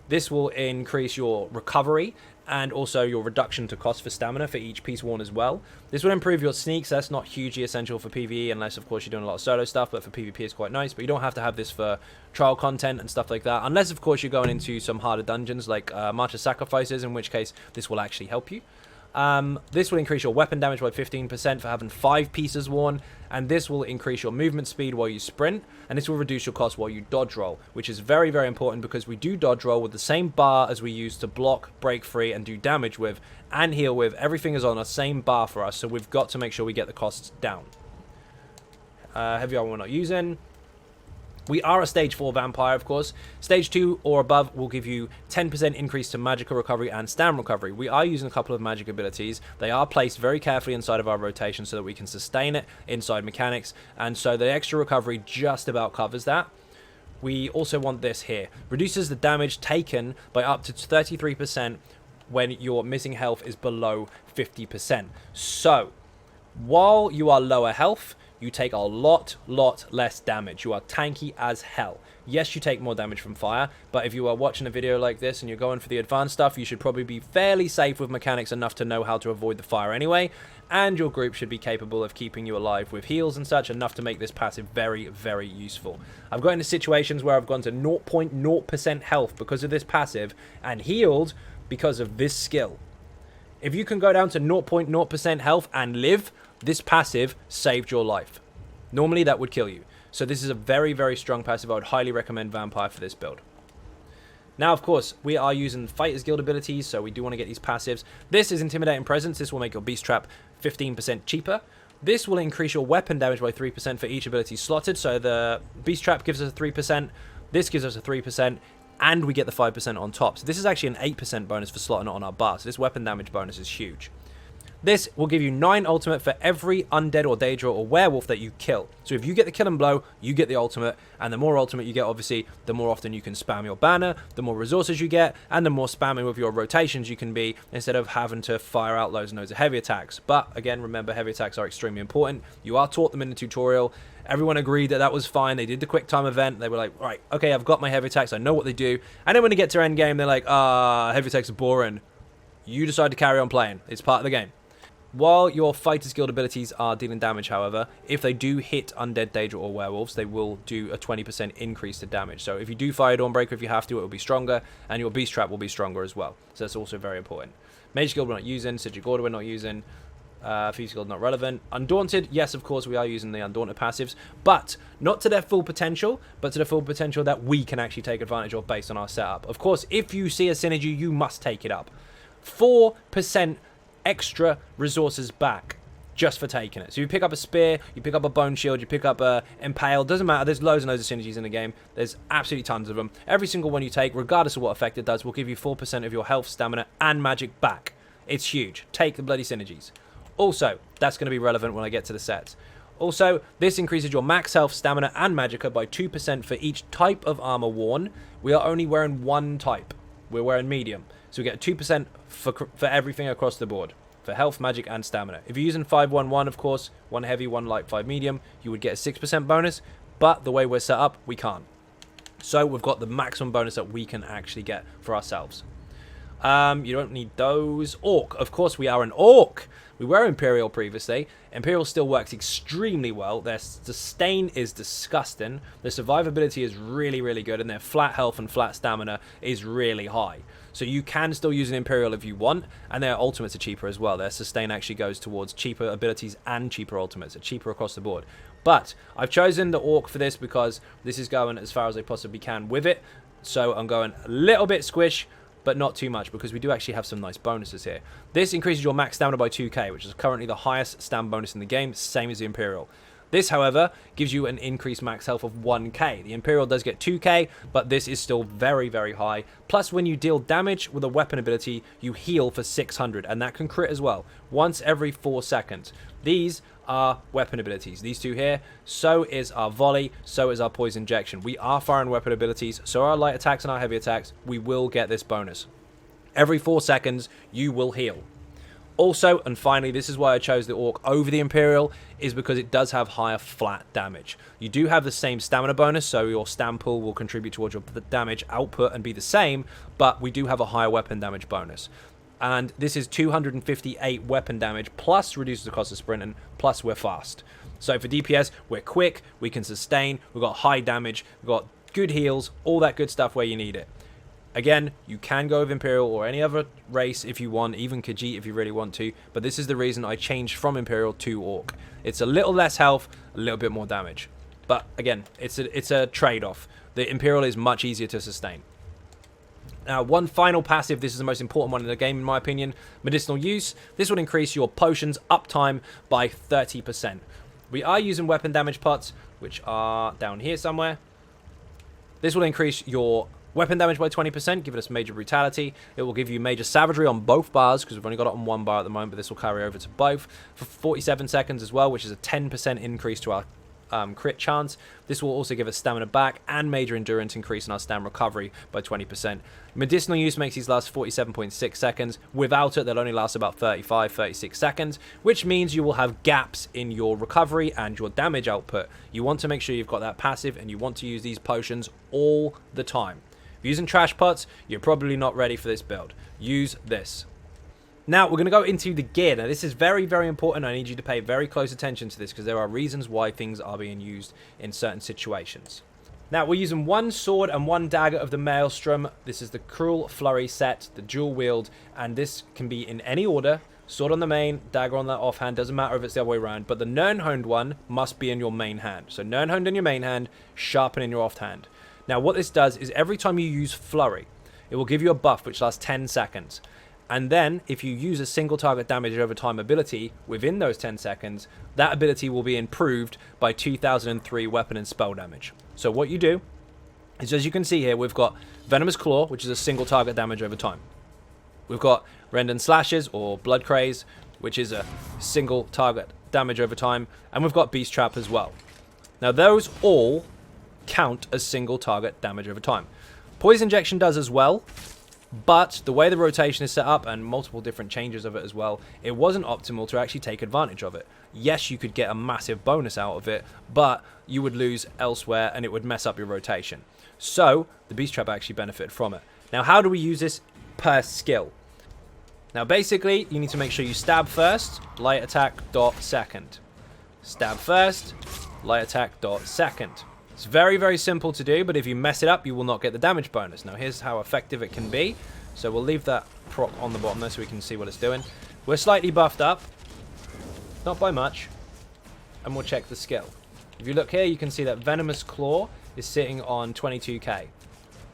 [SPEAKER 2] This will increase your recovery and also your reduction to cost for stamina for each piece worn as well. This will improve your sneaks. That's not hugely essential for PvE unless, of course, you're doing a lot of solo stuff, but for PvP it's quite nice. But you don't have to have this for trial content and stuff like that, unless, of course, you're going into some harder dungeons like March of Sacrifices, in which case this will actually help you. This will increase your weapon damage by 15% for having 5 pieces worn, and this will increase your movement speed while you sprint, and this will reduce your cost while you dodge roll, which is very, very important, because we do dodge roll with the same bar as we use to block, break free, and do damage with, and heal with. Everything is on the same bar for us, so we've got to make sure we get the costs down. Heavy armor we're not using. We are a stage 4 vampire, of course. Stage 2 or above will give you 10% increase to magical recovery and stamina recovery. We are using a couple of magic abilities. They are placed very carefully inside of our rotation so that we can sustain it inside mechanics. And so the extra recovery just about covers that. We also want this here. Reduces the damage taken by up to 33% when your missing health is below 50%. So, while you are lower health, you take a lot less damage. You are tanky as hell. Yes, you take more damage from fire, but if you are watching a video like this and you're going for the advanced stuff, you should probably be fairly safe with mechanics enough to know how to avoid the fire anyway, and your group should be capable of keeping you alive with heals and such, enough to make this passive very, very useful. I've got into situations where I've gone to 0.0% health because of this passive, and healed because of this skill. If you can go down to 0.0% health and live, this passive saved your life. Normally that would kill you. So this is a very, very strong passive. I would highly recommend Vampire for this build. Now, of course, we are using Fighters Guild abilities, so we do want to get these passives. This is Intimidating Presence. This will make your Beast Trap 15% cheaper. This will increase your weapon damage by 3% for each ability slotted. So the Beast Trap gives us a 3%. This gives us a 3%. And we get the 5% on top. So this is actually an 8% bonus for slotting it on our bar. So this weapon damage bonus is huge. This will give you 9 ultimate for every undead or daedra or werewolf that you kill. So if you get the kill and blow, you get the ultimate, and the more ultimate you get, obviously, the more often you can spam your banner, the more resources you get, and the more spamming with your rotations you can be, instead of having to fire out loads and loads of heavy attacks. But again, remember, heavy attacks are extremely important. You are taught them in the tutorial. Everyone agreed that that was fine. They did the quick time event. They were like, right, okay, I've got my heavy attacks. I know what they do. And then when they get to endgame, they're like, heavy attacks are boring. You decide to carry on playing. It's part of the game. While your Fighter's Guild abilities are dealing damage, however, if they do hit undead, daedra, or werewolves, they will do a 20% increase to damage. So if you do fire Dawnbreaker, if you have to, it will be stronger, and your Beast Trap will be stronger as well. So that's also very important. Mage Guild we're not using, Sigil Order we're not using, Infused Guild not relevant. Undaunted, yes, of course, we are using the Undaunted passives, but not to their full potential, but to the full potential that we can actually take advantage of based on our setup. Of course, if you see a synergy, you must take it up. 4% extra resources back just for taking it. So you pick up a spear, you pick up a bone shield, you pick up a impale, doesn't matter. There's loads and loads of synergies in the game. There's absolutely tons of them. Every single one you take, regardless of what effect it does, will give you 4% of your health, stamina, and magic back. It's huge. Take the bloody synergies. Also, that's going to be relevant when I get to the sets. Also, this increases your max health, stamina, and magicka by 2% for each type of armor worn. We are only wearing one type. We're wearing medium. So we get 2% for everything across the board. For health, magic, and stamina. If you're using 5-1-1, of course, 1 heavy, 1 light, 5 medium, you would get a 6% bonus. But the way we're set up, we can't. So we've got the maximum bonus that we can actually get for ourselves. You don't need those. Orc. Of course, we are an orc. We were Imperial previously. Imperial still works extremely well. Their sustain is disgusting. Their survivability is really, really good. And their flat health and flat stamina is really high. So you can still use an Imperial if you want. And their ultimates are cheaper as well. Their sustain actually goes towards cheaper abilities and cheaper ultimates. They're cheaper across the board. But I've chosen the Orc for this because this is going as far as I possibly can with it. So I'm going a little bit squish, but not too much, because we do actually have some nice bonuses here. This increases your max stamina by 2k, which is currently the highest stam bonus in the game, same as the Imperial. This, however, gives you an increased max health of 1k. The Imperial does get 2k, but this is still very, very high. Plus, when you deal damage with a weapon ability, you heal for 600, and that can crit as well, once every 4 seconds. These are weapon abilities. These two here, so is our volley, so is our poison injection. We are firing weapon abilities, so our light attacks and our heavy attacks, we will get this bonus. Every 4 seconds, you will heal. Also, and finally, this is why I chose the Orc over the Imperial, is because it does have higher flat damage. You do have the same stamina bonus, so your stam pool will contribute towards your damage output and be the same, but we do have a higher weapon damage bonus. And this is 258 weapon damage, plus reduces the cost of sprinting, plus we're fast. So for DPS, we're quick, we can sustain, we've got high damage, we've got good heals, all that good stuff where you need it. Again, you can go with Imperial or any other race if you want, even Khajiit if you really want to, but this is the reason I changed from Imperial to Orc. It's a little less health, a little bit more damage. But again, it's a trade-off. The Imperial is much easier to sustain. Now, one final passive, this is the most important one in the game in my opinion, medicinal use. This will increase your potions uptime by 30%. We are using weapon damage pots, which are down here somewhere. This will increase your weapon damage by 20%, giving us major brutality. It will give you major savagery on both bars, because we've only got it on one bar at the moment, but this will carry over to both for 47 seconds as well, which is a 10% increase to our crit chance. This will also give us stamina back and major endurance increase in our stam recovery by 20%. Medicinal use makes these last 47.6 seconds. Without it, they'll only last about 35-36 seconds, which means you will have gaps in your recovery and your damage output. You want to make sure you've got that passive, and you want to use these potions all the time. If you're using trash pots, you're probably not ready for this build. Use this. Now, we're going to go into the gear. Now, this is very, very important. I need you to pay very close attention to this, because there are reasons why things are being used in certain situations. Now, we're using one sword and one dagger of the Maelstrom. This is the Cruel Flurry set, the dual wield, and this can be in any order. Sword on the main, dagger on the offhand, doesn't matter if it's the other way around, but the Nirnhoned one must be in your main hand. So Nirnhoned in your main hand, sharpen in your offhand. Now, what this does is every time you use Flurry, it will give you a buff which lasts 10 seconds. And then, if you use a single target damage over time ability within those 10 seconds, that ability will be improved by 2003 weapon and spell damage. So what you do is, as you can see here, we've got Venomous Claw, which is a single target damage over time. We've got Rend and Slashes, or Blood Craze, which is a single target damage over time, and we've got Beast Trap as well. Now those all count as single target damage over time. Poison Injection does as well, but the way the rotation is set up and multiple different changes of it as well, it wasn't optimal to actually take advantage of it. Yes, you could get a massive bonus out of it, but you would lose elsewhere and it would mess up your rotation. So the Beast Trap actually benefited from it. Now how do we use this per skill? Now basically you need to make sure you stab first, light attack dot second. Stab first, light attack dot second. It's very, very simple to do, but if you mess it up, you will not get the damage bonus. Now, here's how effective it can be. So we'll leave that proc on the bottom there so we can see what it's doing. We're slightly buffed up, not by much, and we'll check the skill. If you look here, you can see that Venomous Claw is sitting on 22k.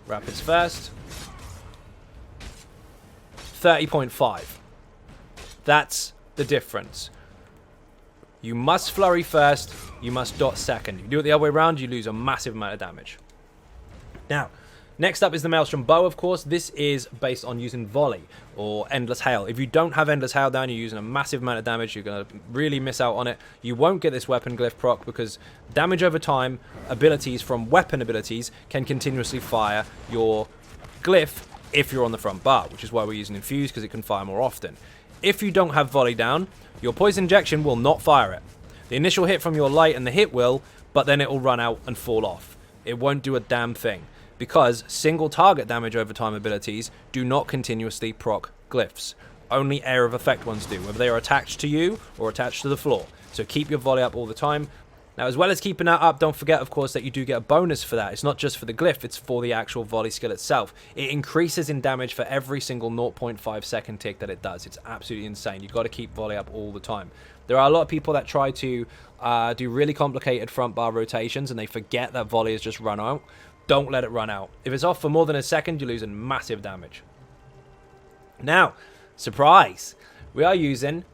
[SPEAKER 2] Rapids first, 30.5. That's the difference. You must flurry first, you must dot second. If you do it the other way around, you lose a massive amount of damage. Now, next up is the Maelstrom Bow, of course. This is based on using Volley or Endless Hail. If you don't have Endless Hail down, you're using a massive amount of damage. You're going to really miss out on it. You won't get this weapon glyph proc because damage over time, abilities from weapon abilities can continuously fire your glyph if you're on the front bar, which is why we're using Infused, because it can fire more often. If you don't have Volley down, your Poison Injection will not fire it. The initial hit from your light and the hit will, but then it will run out and fall off. It won't do a damn thing, because single target damage over time abilities do not continuously proc glyphs. Only Area of Effect ones do, whether they are attached to you or attached to the floor. So keep your Volley up all the time. Now, as well as keeping that up, don't forget, of course, that you do get a bonus for that. It's not just for the glyph, it's for the actual volley skill itself. It increases in damage for every single 0.5 second tick that it does. It's absolutely insane. You've got to keep volley up all the time. There are a lot of people that try to do really complicated front bar rotations, and they forget that volley has just run out. Don't let it run out. If it's off for more than a second, you're losing massive damage. Now, surprise! We are using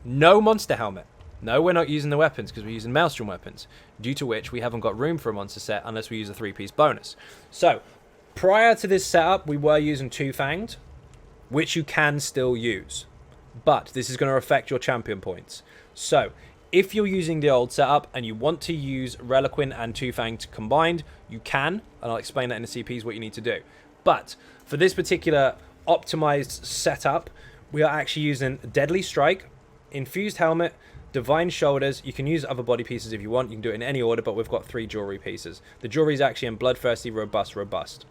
[SPEAKER 2] no monster helmet. No, we're not using the weapons because we're using Maelstrom weapons, due to which we haven't got room for a monster set unless we use a 3-piece bonus. So, prior to this setup, we were using Two-Fanged, which you can still use. But this is going to affect your champion points. So, if you're using the old setup and you want to use Reliquin and Two-Fanged combined, you can, and I'll explain that in the CPs what you need to do. But, for this particular optimized setup, we are actually using Deadly Strike, Infused Helmet, Divine Shoulders. You can use other body pieces if you want. You can do it in any order, but we've got 3 jewelry pieces. The jewelry is actually in Bloodthirsty, Robust, Robust.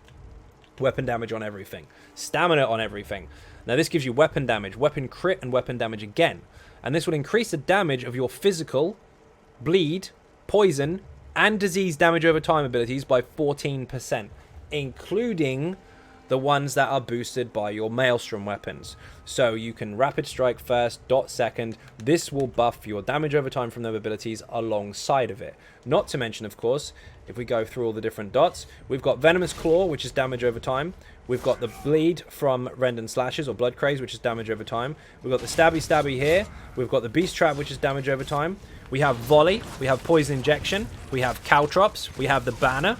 [SPEAKER 2] Weapon damage on everything. Stamina on everything. Now this gives you weapon damage, weapon crit, and weapon damage again. And this will increase the damage of your physical, bleed, poison, and disease damage over time abilities by 14%, including the ones that are boosted by your Maelstrom weapons. So you can Rapid Strike first, dot second. This will buff your damage over time from those abilities alongside of it. Not to mention, of course, if we go through all the different dots, we've got Venomous Claw, which is damage over time. We've got the Bleed from Rend and Slashes, or Blood Craze, which is damage over time. We've got the Stabby here. We've got the Beast Trap, which is damage over time. We have Volley. We have Poison Injection. We have Caltrops. We have the Banner.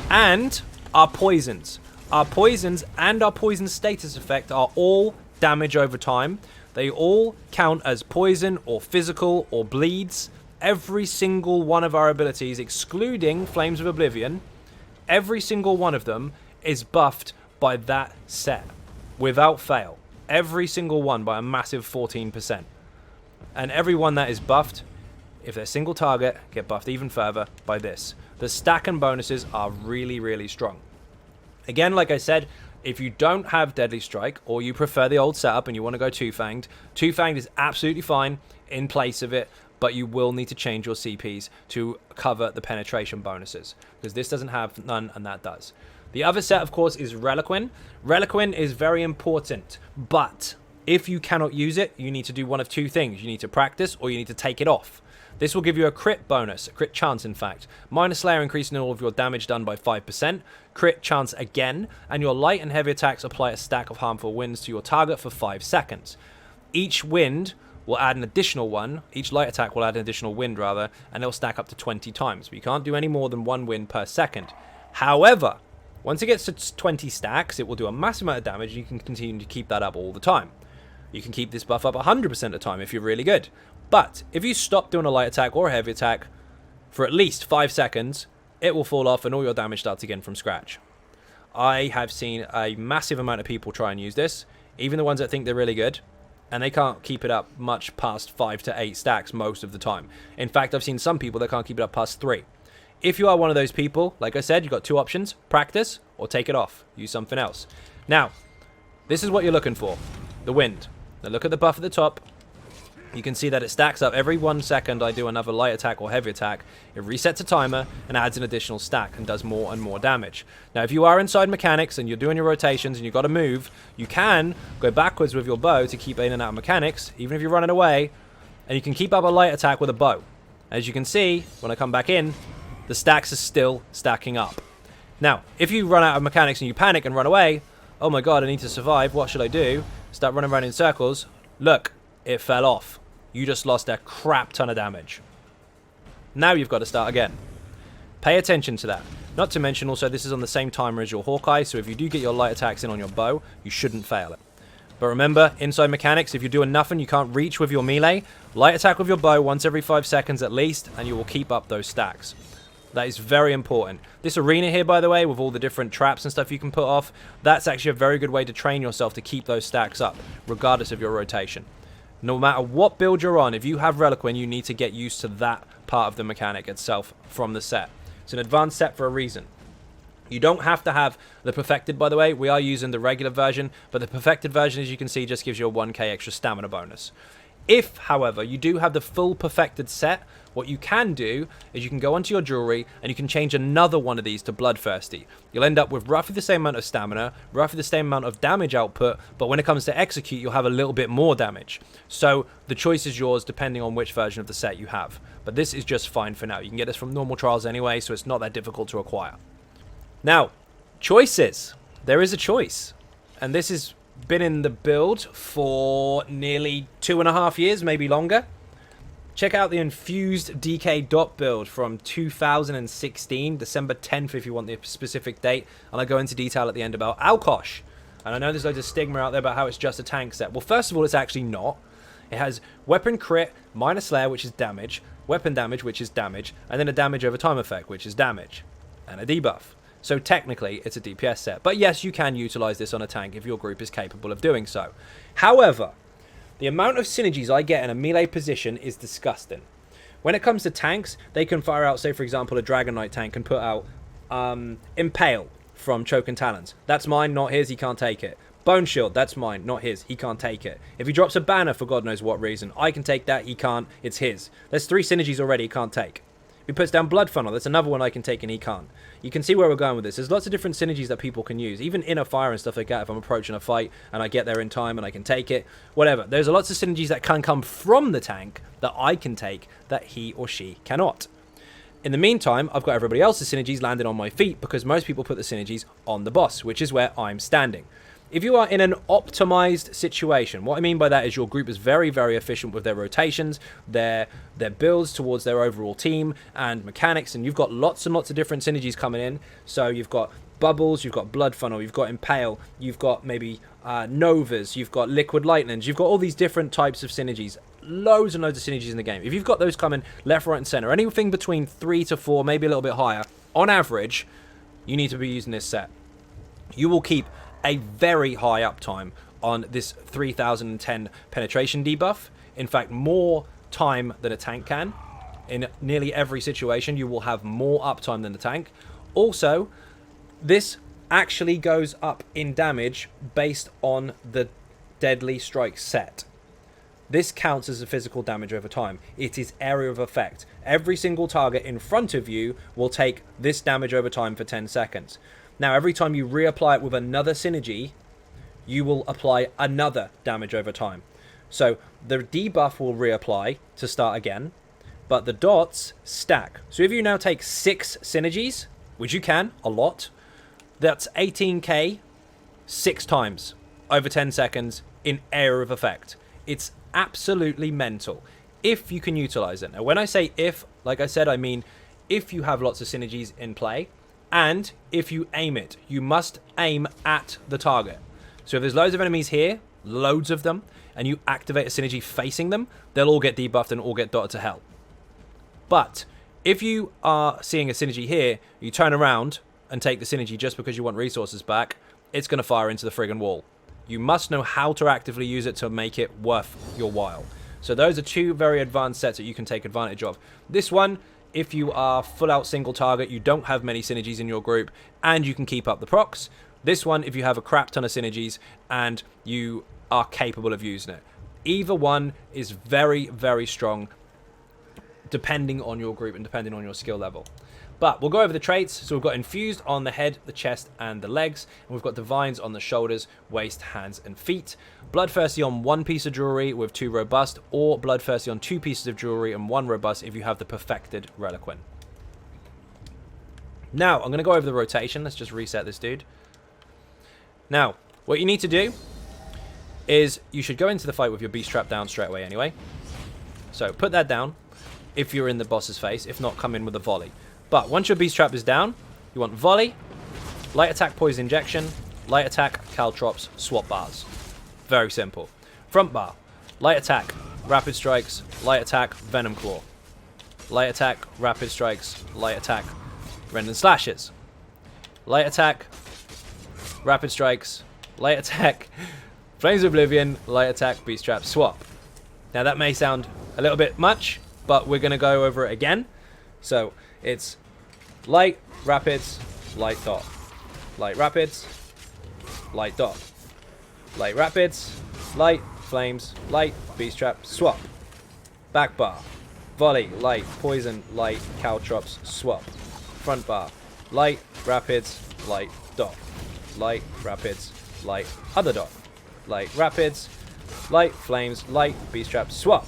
[SPEAKER 2] And our Poisons. Our poisons and our poison status effect are all damage over time. They all count as poison or physical or bleeds. Every single one of our abilities, excluding Flames of Oblivion, every single one of them is buffed by that set. Without fail. Every single one by a massive 14%. And every one that is buffed, if they're single target, get buffed even further by this. The stack and bonuses are really, really strong. Again, like I said, if you don't have Deadly Strike, or you prefer the old setup and you want to go Two-Fanged, Two-Fanged is absolutely fine in place of it, but you will need to change your CPs to cover the penetration bonuses, because this doesn't have none and that does. The other set, of course, is Reliquin. Reliquin is very important, but if you cannot use it, you need to do one of two things. You need to practice, or you need to take it off. This will give you a crit bonus, a crit chance in fact. Minor Slayer increasing all of your damage done by 5%, crit chance again, and your light and heavy attacks apply a stack of harmful winds to your target for 5 seconds. Each wind will add an additional one, each light attack will add an additional wind rather, and it'll stack up to 20 times. But you can't do any more than 1 wind per second. However, once it gets to 20 stacks, it will do a massive amount of damage, and you can continue to keep that up all the time. You can keep this buff up 100% of the time if you're really good. But if you stop doing a light attack or a heavy attack for at least 5 seconds, it will fall off and all your damage starts again from scratch. I have seen a massive amount of people try and use this, even the ones that think they're really good, and they can't keep it up much past 5 to 8 stacks most of the time. In fact, I've seen some people that can't keep it up past 3. If you are one of those people, like I said, you've got 2 options: practice or take it off. Use something else. Now, this is what you're looking for. The wind. Now look at the buff at the top. You can see that it stacks up every 1 second I do another light attack or heavy attack. It resets a timer and adds an additional stack and does more and more damage. Now, if you are inside mechanics and you're doing your rotations and you've got to move, you can go backwards with your bow to keep in and out of mechanics, even if you're running away, and you can keep up a light attack with a bow. As you can see, when I come back in, the stacks are still stacking up. Now, if you run out of mechanics and you panic and run away, oh my god, I need to survive, what should I do? Start running around in circles. Look, it fell off. You just lost a crap ton of damage. Now you've got to start again. Pay attention to that. Not to mention also this is on the same timer as your Hawkeye, so if you do get your light attacks in on your bow, you shouldn't fail it. But remember, inside mechanics, if you're doing nothing, you can't reach with your melee, light attack with your bow once every 5 seconds at least, and you will keep up those stacks. That is very important. This arena here, by the way, with all the different traps and stuff you can put off, that's actually a very good way to train yourself to keep those stacks up, regardless of your rotation. No matter what build you're on, if you have Reliquin, you need to get used to that part of the mechanic itself from the set. It's an advanced set for a reason. You don't have to have the Perfected, by the way. We are using the regular version, but the Perfected version, as you can see, just gives you a 1k extra stamina bonus. If, however, you do have the full Perfected set, what you can do is you can go onto your jewelry and you can change another one of these to Bloodthirsty. You'll end up with roughly the same amount of stamina, roughly the same amount of damage output, but when it comes to execute, you'll have a little bit more damage. So the choice is yours depending on which version of the set you have. But this is just fine for now. You can get this from normal trials anyway, so it's not that difficult to acquire. Now, choices. There is a choice. And this has been in the build for nearly 2.5 years, maybe longer. Check out the Infused DK dot build from 2016, December 10th if you want the specific date. And I go into detail at the end about Alkosh. And I know there's loads of stigma out there about how it's just a tank set. Well, first of all, it's actually not. It has weapon crit, minor slayer, which is damage, weapon damage, which is damage, and then a damage over time effect, which is damage, and a debuff. So technically, it's a DPS set. But yes, you can utilize this on a tank if your group is capable of doing so. However, the amount of synergies I get in a melee position is disgusting. When it comes to tanks, they can fire out, say for example, a Dragonknight tank can put out Impale from Choking Talons. That's mine, not his, he can't take it. Bone Shield, that's mine, not his, he can't take it. If he drops a banner for God knows what reason, I can take that, he can't, it's his. There's 3 synergies already he can't take. If he puts down Blood Funnel, that's another one I can take and he can't. You can see where we're going with this. There's lots of different synergies that people can use. Even inner fire and stuff like that, if I'm approaching a fight and I get there in time and I can take it, whatever. There's lots of synergies that can come from the tank that I can take that he or she cannot. In the meantime, I've got everybody else's synergies landed on my feet because most people put the synergies on the boss, which is where I'm standing. If you are in an optimized situation, what I mean by that is your group is very, very efficient with their rotations, their builds towards their overall team and mechanics, and you've got lots and lots of different synergies coming in. So you've got Bubbles, you've got Blood Funnel, you've got Impale, you've got maybe Novas, you've got Liquid Lightnings, you've got all these different types of synergies. Loads and loads of synergies in the game. If you've got those coming left, right, and center, anything between 3 to 4, maybe a little bit higher, on average, you need to be using this set. You will keep a very high uptime on this 3010 penetration debuff. In fact, more time than a tank can. In nearly every situation, you will have more uptime than the tank. Also, this actually goes up in damage based on the Deadly Strike set. This counts as a physical damage over time. It is area of effect. Every single target in front of you will take this damage over time for 10 seconds. Now, every time you reapply it with another synergy, you will apply another damage over time. So the debuff will reapply to start again, but the dots stack. So if you now take 6 synergies, which you can, a lot, that's 18k 6 times over 10 seconds in area of effect. It's absolutely mental if you can utilize it. Now, when I say if, like I said, I mean if you have lots of synergies in play. And if you aim it, you must aim at the target. So if there's loads of enemies here, loads of them, and you activate a synergy facing them, they'll all get debuffed and all get dotted to hell. But if you are seeing a synergy here, you turn around and take the synergy just because you want resources back, it's going to fire into the friggin' wall. You must know how to actively use it to make it worth your while. So those are two very advanced sets that you can take advantage of. This one, if you are full out single target, you don't have many synergies in your group, and you can keep up the procs. This one, if you have a crap ton of synergies and you are capable of using it. Either one is very, very strong, depending on your group and depending on your skill level. But we'll go over the traits. So we've got Infused on the head, the chest, and the legs. And we've got Divines on the shoulders, waist, hands, and feet. Bloodthirsty on 1 piece of jewelry with 2 robust, or Bloodthirsty on 2 pieces of jewelry and 1 robust if you have the Perfected Reliquant. Now, I'm going to go over the rotation. Let's just reset this dude. Now, what you need to do is you should go into the fight with your Beast Trap down straight away anyway. So put that down if you're in the boss's face. If not, come in with a volley. But once your Beast Trap is down, you want volley, light attack, poison injection, light attack, caltrops, swap bars. Very simple. Front bar, light attack, rapid strikes, light attack, venom claw. Light attack, rapid strikes, light attack, rend and slashes. Light attack, rapid strikes, light attack, flames of oblivion, light attack, beast trap, swap. Now that may sound a little bit much, but we're going to go over it again. So it's light, rapids, light dot. Light rapids, light dot. Light rapids, light, flames, light, beast trap, swap. Back bar, volley, light, poison, light, caltrops, swap. Front bar, light, rapids, light, dot. Light, rapids, light, other dot. Light, rapids, light, flames, light, beast trap, swap.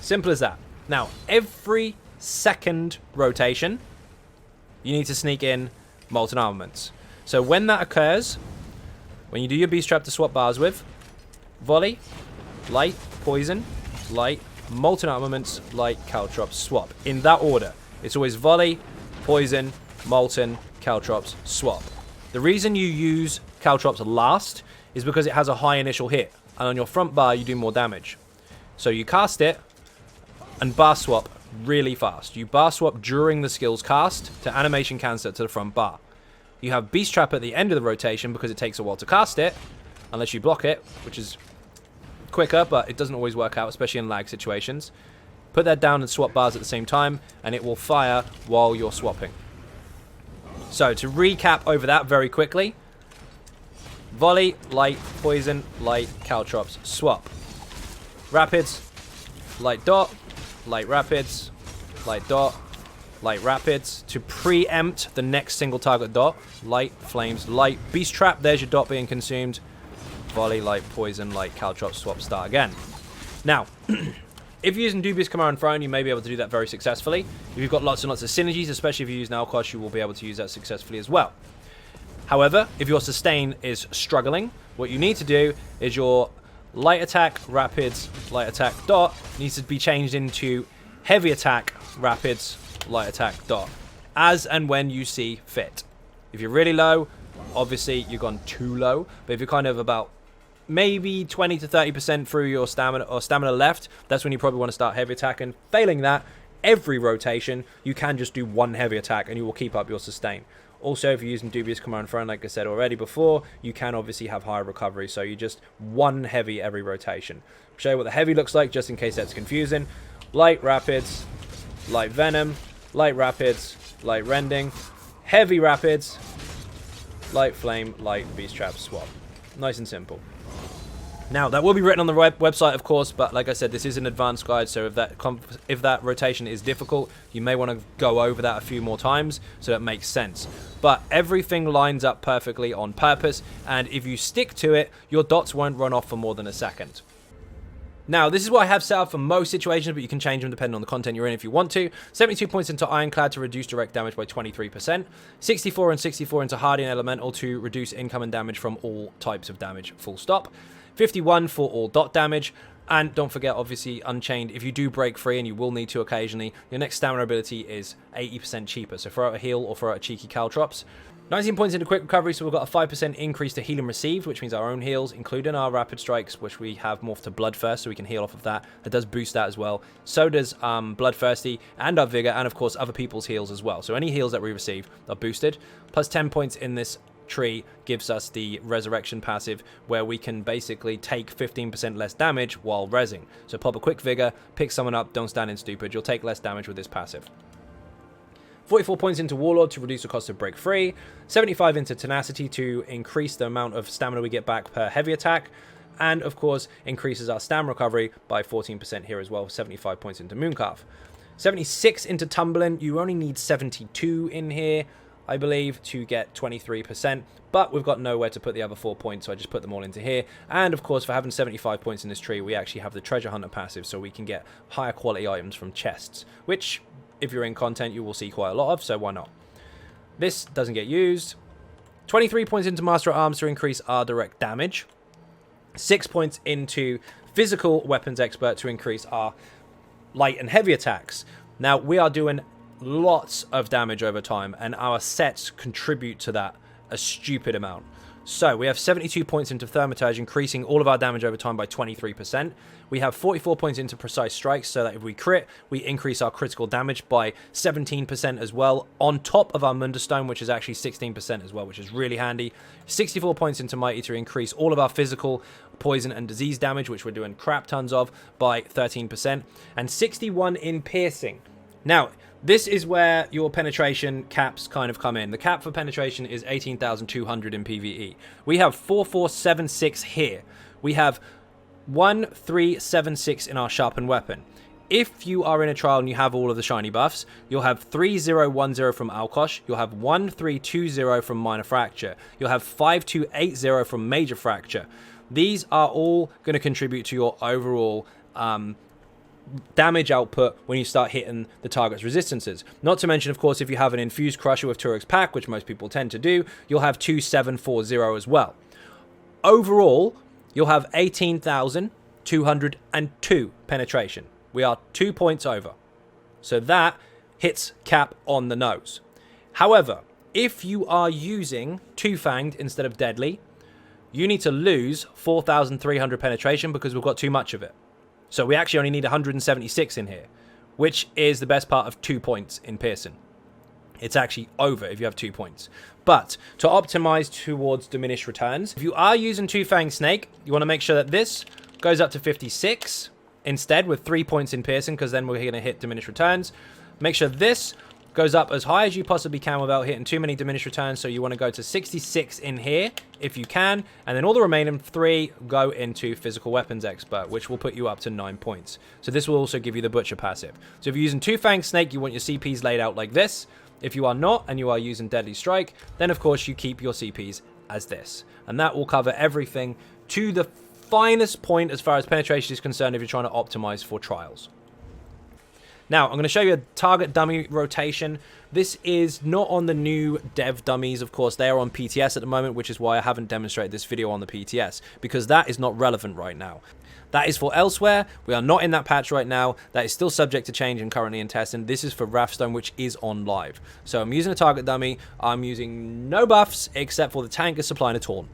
[SPEAKER 2] Simple as that. Now, every second rotation, you need to sneak in molten armaments. So when that occurs, when you do your beast trap to swap bars with, volley, light, poison, light, molten armaments, light, caltrops, swap. In that order. It's always volley, poison, molten, caltrops, swap. The reason you use caltrops last is because it has a high initial hit, and on your front bar you do more damage. So you cast it and bar swap really fast. You bar swap during the skill's cast to animation cancel it to the front bar. You have beast trap at the end of the rotation because it takes a while to cast it, unless you block it, which is quicker, but it doesn't always work out, especially in lag situations. Put that down and swap bars at the same time, and it will fire while you're swapping. So to recap over that very quickly, volley, light, poison, light, caltrops, swap. Rapids, light dot, light rapids, light dot, light rapids. To preempt the next single target dot, light, flames, light, beast trap, there's your dot being consumed. Volley, light, poison, light, caltrops, swap, start again. Now, if you're using Dubious Command Throne, you may be able to do that very successfully. If you've got lots and lots of synergies, especially if you use Nalkosh, you will be able to use that successfully as well. However, if your sustain is struggling, what you need to do is your light attack, rapids, light attack, dot needs to be changed into heavy attack, rapids, light attack, dot, as and when you see fit. If you're really low, obviously you've gone too low, but if you're kind of about maybe 20 to 30% through your stamina or stamina left, that's when you probably want to start heavy attack. And failing that, every rotation you can just do one heavy attack and you will keep up your sustain. Also, if you're using Dubious Command Throne, like I said already before, you can obviously have higher recovery, so you just one heavy every rotation. I'll show you what the heavy looks like just in case that's confusing. Light rapids, light venom, light rapids, light rending, heavy rapids, light flame, light beast trap, swap. Nice and simple. Now, that will be written on the website, of course, but like I said, this is an advanced guide, so if that rotation is difficult, you may want to go over that a few more times so that makes sense. But everything lines up perfectly on purpose, and if you stick to it, your dots won't run off for more than a second. Now, this is what I have set up for most situations, but you can change them depending on the content you're in if you want to. 72 points into Ironclad to reduce direct damage by 23%. 64 and 64 into Hardy and Elemental to reduce incoming damage from all types of damage, full stop. 51 for all dot damage. And don't forget, obviously, Unchained, if you do break free, and you will need to occasionally, your next stamina ability is 80% cheaper. So throw out a heal or throw out a cheeky caltrops. 19 points into quick recovery, so we've got a 5% increase to healing received, which means our own heals, including our rapid strikes, which we have morphed to bloodthirst, so we can heal off of that. That does boost that as well. So does bloodthirsty and our vigor, and of course other people's heals as well. So any heals that we receive are boosted. Plus 10 points in this tree gives us the resurrection passive, where we can basically take 15% less damage while rezzing. So pop a quick vigor, pick someone up, don't stand in stupid. You'll take less damage with this passive. 44 points into Warlord to reduce the cost of break free, 75 into Tenacity to increase the amount of stamina we get back per heavy attack, and of course increases our stamina recovery by 14% here as well, 75 points into Mooncalf. 76 into Tumbling, you only need 72 in here, I believe, to get 23%, but we've got nowhere to put the other 4 points, so I just put them all into here. And of course, for having 75 points in this tree, we actually have the Treasure Hunter passive, so we can get higher quality items from chests, which, if you're in content, you will see quite a lot of, so why not? This doesn't get used. 23 points into Master at Arms to increase our direct damage. 6 points into Physical Weapons Expert to increase our light and heavy attacks. Now, we are doing lots of damage over time, and our sets contribute to that a stupid amount. So we have 72 points into Thermitage, increasing all of our damage over time by 23%. We have 44 points into Precise Strikes, so that if we crit, we increase our critical damage by 17% as well, on top of our Mundustone, which is actually 16% as well, which is really handy. 64 points into Mighty to increase all of our physical, poison, and disease damage, which we're doing crap tons of, by 13%. And 61 in Piercing. Now, this is where your penetration caps kind of come in. The cap for penetration is 18,200 in PVE. We have 4476 here. We have 1376 in our sharpened weapon. If you are in a trial and you have all of the shiny buffs, you'll have 3010 from Alkosh, you'll have 1320 from Minor Fracture, you'll have 5280 from Major Fracture. These are all going to contribute to your overall damage output when you start hitting the target's resistances. Not to mention, of course, if you have an Infused Crusher with Turok's Pack, which most people tend to do, you'll have 2740 as well. Overall, you'll have 18,202 penetration. We are 2 points over. So that hits cap on the nose. However, if you are using Two-Fanged instead of Deadly, you need to lose 4,300 penetration because we've got too much of it. So we actually only need 176 in here, which is the best part of 2 points in Pearson. It's actually over if you have 2 points. But to optimize towards diminished returns, if you are using Two-Fanged Snake, you want to make sure that this goes up to 56 instead with 3 points in Pearson, because then we're going to hit diminished returns. Make sure this goes up as high as you possibly can without hitting too many diminished returns. So you want to go to 66 in here if you can, and then all the remaining 3 go into Physical Weapons Expert, which will put you up to 9 points. So this will also give you the Butcher passive. So if you're using Two-Fanged Snake, you want your CPs laid out like this. If you are not, and you are using Deadly Strike, then of course you keep your CPs as this. And that will cover everything to the finest point as far as penetration is concerned if you're trying to optimize for trials. Now, I'm going to show you a target dummy rotation. This is not on the new dev dummies, of course. They are on PTS at the moment, which is why I haven't demonstrated this video on the PTS, because that is not relevant right now. That is for elsewhere. We are not in that patch right now. That is still subject to change and currently in testing. This is for wrathstone, which is on live. So I'm using a target dummy. I'm using no buffs except for the tank is supplying a taunt,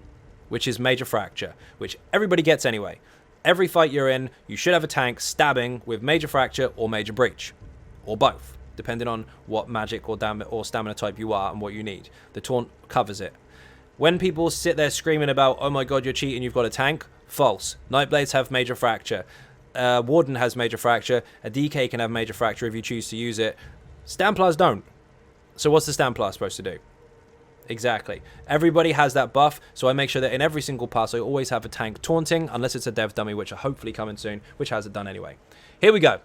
[SPEAKER 2] which is Major Fracture, which everybody gets anyway. Every fight you're in, you should have a tank stabbing with Major Fracture or Major Breach, or both, depending on what magic or stamina type you are and what you need. The taunt covers it. When people sit there screaming about, oh my god, you're cheating, you've got a tank, false. Nightblades have Major Fracture. Warden has Major Fracture. A DK can have Major Fracture if you choose to use it. Stamplars don't. So what's the Stamplar supposed to do? Exactly. Everybody has that buff, so I make sure that in every single pass I always have a tank taunting, unless it's a dev dummy, which are hopefully coming soon, which has it done anyway. Here we go.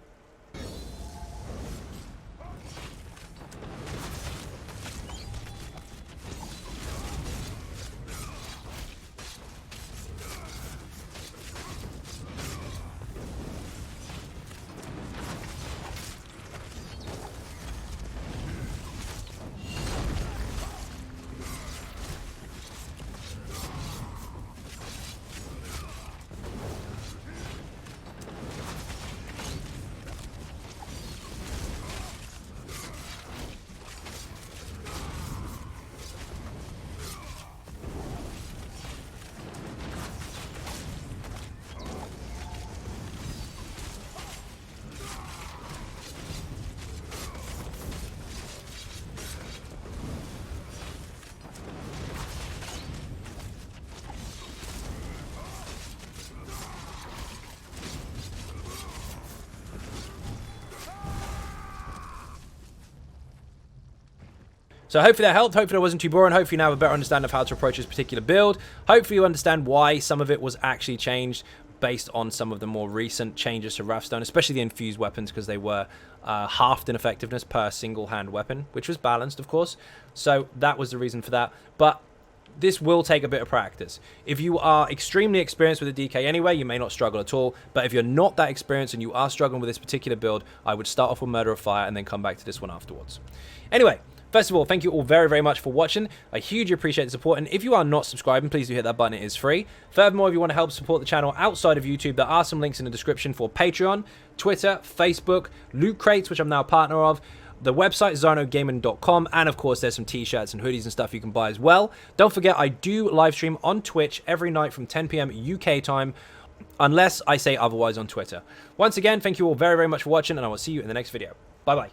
[SPEAKER 2] So hopefully that helped. Hopefully it wasn't too boring. Hopefully you now have a better understanding of how to approach this particular build. Hopefully you understand why some of it was actually changed based on some of the more recent changes to wrathstone, especially the infused weapons, because they were halved in effectiveness per single hand weapon, which was balanced, of course. So that was the reason for that. But this will take a bit of practice. If you are extremely experienced with the DK anyway, you may not struggle at all. But if you're not that experienced and you are struggling with this particular build, I would start off with Murder of Fire and then come back to this one afterwards. Anyway, first of all, thank you all very, very much for watching. I hugely appreciate the support. And if you are not subscribing, please do hit that button. It is free. Furthermore, if you want to help support the channel outside of YouTube, there are some links in the description for Patreon, Twitter, Facebook, Loot Crates, which I'm now a partner of, the website XynodeGaming.com, and of course there's some t-shirts and hoodies and stuff you can buy as well. Don't forget, I do live stream on Twitch every night from 10 PM UK time, unless I say otherwise on Twitter. Once again, thank you all very, very much for watching, and I will see you in the next video. Bye bye.